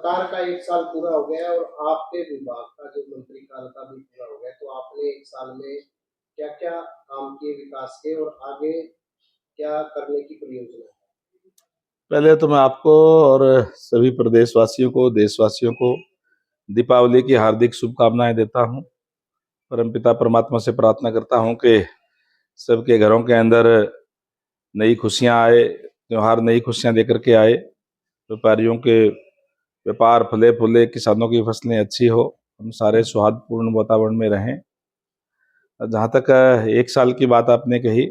सरकार का 1 साल पूरा हो गया है और आपके विभाग का जो मंत्री काल का भी पूरा हो गया है, तो आपने 1 साल में क्या-क्या काम किए विकास के और आगे क्या करने की परियोजना है? पहले तो मैं आपको और सभी प्रदेशवासियों को, देशवासियों को दीपावली की हार्दिक शुभकामनाएं देता हूं। परमपिता परमात्मा से प्रार्थना करता हूं कि सबके घरों के अंदर नई खुशियां आए, त्योहार नई खुशियां लेकर के आए, व्यापारियों के व्यापार फले फूले, किसानों की फसलें अच्छी हो, हम सारे सौहार्दपूर्ण वातावरण में रहें। जहाँ तक 1 साल की बात आपने कही,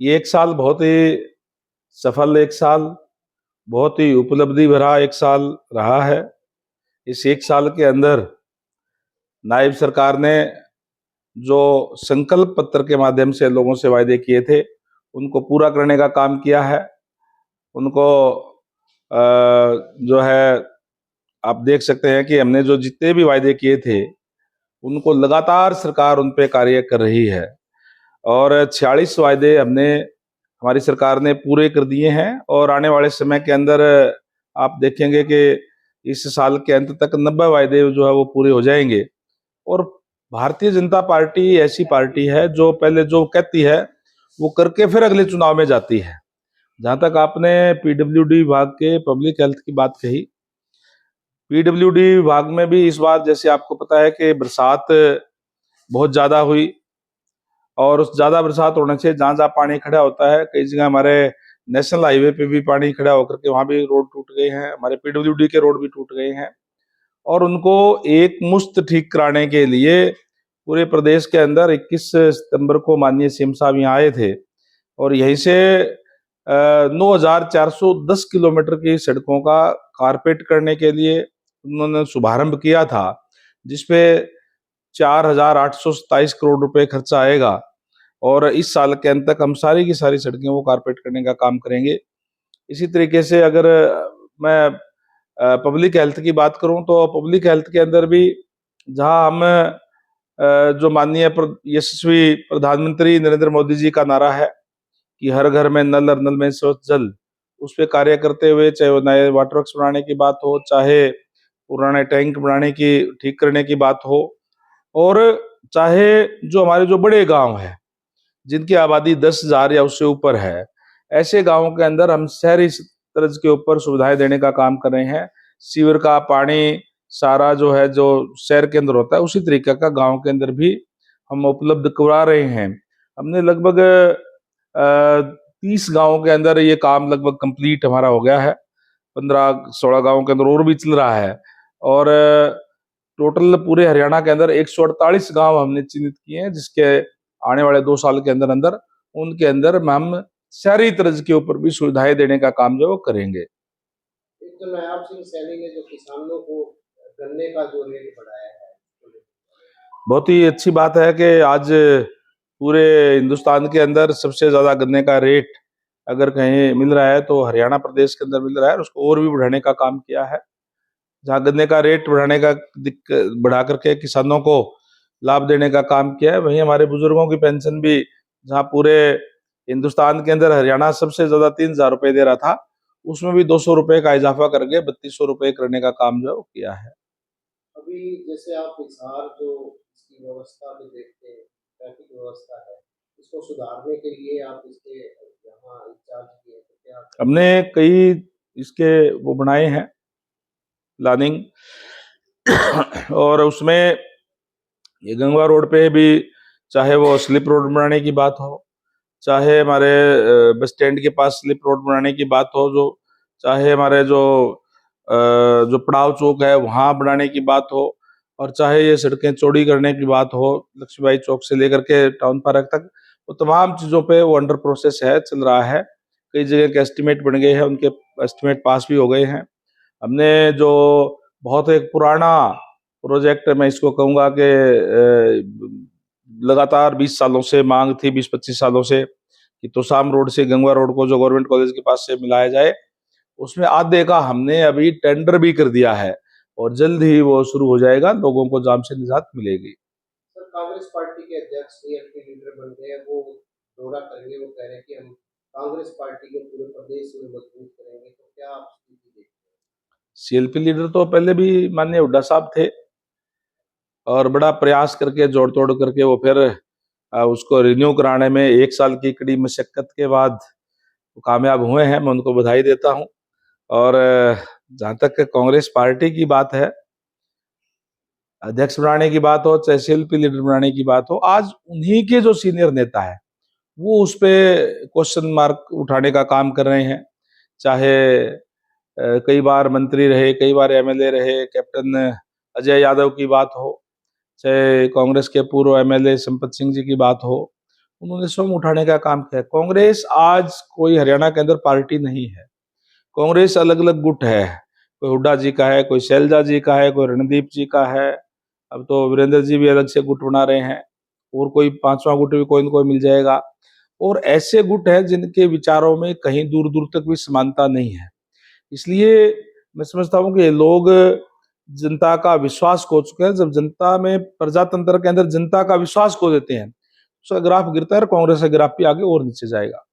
ये 1 साल बहुत ही सफल 1 साल, बहुत ही उपलब्धि भरा 1 साल रहा है। इस 1 साल के अंदर नायब सरकार ने जो संकल्प पत्र के माध्यम से लोगों से वायदे किए थे, उनको पूरा करने का काम किया है। उनको जो है, आप देख सकते हैं कि हमने जो जितने भी वायदे किए थे, उनको लगातार सरकार उन पे कार्य कर रही है और 46 वायदे हमारी सरकार ने पूरे कर दिए हैं और आने वाले समय के अंदर आप देखेंगे कि इस साल के अंत तक 90 वायदे जो है वो पूरे हो जाएंगे। और भारतीय जनता पार्टी ऐसी पार्टी है जो पहले जो कहती है वो करके फिर अगले चुनाव में जाती है। जहां तक आपने पीडब्ल्यूडी विभाग के पब्लिक हेल्थ की बात कही, पीडब्ल्यूडी विभाग में भी इस बार जैसे आपको पता है कि बरसात बहुत ज्यादा हुई और उस ज्यादा बरसात होने से जहां जहां पानी खड़ा होता है, कई जगह हमारे नेशनल हाईवे पे भी पानी खड़ा होकर के वहां भी रोड टूट गए हैं, हमारे पीडब्ल्यूडी के रोड भी टूट गए हैं। और उनको एक मुश्त ठीक कराने के लिए पूरे प्रदेश के अंदर 21 सितंबर को माननीय सीएम साहब यहाँ आए थे और यहीं से 9,410 किलोमीटर की सड़कों का कारपेट करने के लिए उन्होंने शुभारंभ किया था, जिसपे 4,827 करोड़ रुपए खर्चा आएगा और इस साल के अंत तक हम सारी की सारी सड़कें वो कारपेट करने का काम करेंगे। इसी तरीके से अगर मैं पब्लिक हेल्थ की बात करूं तो पब्लिक हेल्थ के अंदर भी जहां हम जो माननीय यशस्वी प्रधानमंत्री नरेंद्र मोदी जी का नारा है कि हर घर में नल और नल में स्वच्छ जल, उस पर कार्य करते हुए चाहे वो नए वाटर वर्क्स बनाने की बात हो, चाहे पुराने टैंक बनाने की ठीक करने की बात हो, और चाहे जो हमारे जो बड़े गांव हैं जिनकी आबादी 10,000 या उससे ऊपर है, ऐसे गांवों के अंदर हम शहरी तर्ज के ऊपर सुविधाएं देने का काम कर रहे हैं। सीवर का पानी सारा जो है जो शहर के अंदर होता है, उसी तरीके का गांव के अंदर भी हम उपलब्ध करवा रहे हैं। हमने लगभग 30 गांवों के अंदर ये काम लगभग कंप्लीट हमारा हो गया है। 15-16 गांवों के अंदर और भी चल रहा है और टोटल पूरे हरियाणा के अंदर 148 गांव हमने चिन्हित किए हैं, जिसके आने वाले 2 साल के अंदर अंदर उनके अंदर हम शहरी तर्ज के ऊपर भी सुविधाएं देने का काम जो वो करेंगे। एक तो नायाब सिंह सैनी ने जो किसानों को गन्ने का जो रेट बढ़ाया है, बहुत ही अच्छी बात है कि आज पूरे हिंदुस्तान के अंदर सबसे ज्यादा गन्ने का रेट अगर कहीं मिल रहा है तो हरियाणा प्रदेश के अंदर मिल रहा है, उसको और भी बढ़ाने का काम किया है। जहाँ गन्ने का रेट बढ़ा करके किसानों को लाभ देने का काम किया है, वहीं हमारे बुजुर्गों की पेंशन भी जहाँ पूरे हिंदुस्तान के अंदर हरियाणा सबसे ज्यादा 3,000 रुपए दे रहा था, उसमें भी 200 रुपए का इजाफा करके 3,200 रुपए करने का काम जो है वो किया है। अभी जैसे आप हिसार जो इसकी व्यवस्था भी देखते हैं, ट्रैफिक व्यवस्था है, इसको सुधारने के लिए आप इसके यहाँ इंचार्ज किए तो क्या हमने कई इसके वो बनाए हैं प्लानिंग और उसमें ये गंगवा रोड पे भी, चाहे वो स्लिप रोड बनाने की बात हो, चाहे हमारे बस स्टैंड के पास स्लिप रोड बनाने की बात हो, जो चाहे हमारे जो पड़ाव चौक है वहां बनाने की बात हो, और चाहे ये सड़कें चौड़ी करने की बात हो लक्ष्मीबाई चौक से लेकर के टाउन पार्क तक, वो तमाम चीजों पे वो अंडर प्रोसेस है, चल रहा है। कई जगह के एस्टिमेट बन गए हैं, उनके एस्टिमेट पास भी हो गए हैं। हमने जो बहुत एक पुराना प्रोजेक्ट, मैं इसको कहूंगा कि लगातार 20 सालों से मांग थी, 20-25 सालों से, कि तोसाम रोड से गंगवा रोड को जो गवर्नमेंट कॉलेज के पास से मिलाया जाए, उसमें आधे का हमने अभी टेंडर भी कर दिया है और जल्द ही वो शुरू हो जाएगा, लोगों को जाम से निजात मिलेगी। सर कांग्रेस पार्टी के अध्यक्ष टीएलपी लीडर बन गए हैं, वो दौरा करेंगे, वो कह रहे हैं कि हम कांग्रेस पार्टी को पूरे प्रदेश में मजबूत करेंगे, तो क्या आप स्थिति देखते हैं? सीएलपी लीडर तो पहले भी माननीय हुड्डा साहब थे और बड़ा प्रयास करके जोड़ तोड़ करके वो फिर उसको रिन्यू कराने में 1 साल की कड़ी मशक्कत के बाद वो कामयाब हुए हैं। मैं उनको बधाई देता हूँ। और जहाँ तक कांग्रेस पार्टी की बात है, अध्यक्ष बनाने की बात हो चाहे सीएलपी लीडर बनाने की बात हो, आज उन्हीं के जो सीनियर नेता है वो उस पे क्वेश्चन मार्क उठाने का काम कर रहे हैं। चाहे कई बार मंत्री रहे, कई बार एमएलए रहे, कैप्टन अजय यादव की बात हो, चाहे कांग्रेस के पूर्व एमएलए संपत सिंह जी की बात हो, उन्होंने स्वयं उठाने का काम किया। कांग्रेस आज कोई हरियाणा के अंदर पार्टी नहीं है। कांग्रेस अलग अलग गुट है, कोई हुड्डा जी का है, कोई शैलजा जी का है, कोई रणदीप जी का है, अब तो वीरेंद्र जी भी अलग से गुट बना रहे हैं, और कोई 5वां गुट भी कोई न कोई मिल जाएगा। और ऐसे गुट हैं जिनके विचारों में कहीं दूर दूर तक भी समानता नहीं है। इसलिए मैं समझता हूँ कि ये लोग जनता का विश्वास खो चुके हैं। जब जनता में, प्रजातंत्र के अंदर जनता का विश्वास खो देते हैं, उसका ग्राफ गिरता है और कांग्रेस का ग्राफ भी आगे और नीचे जाएगा।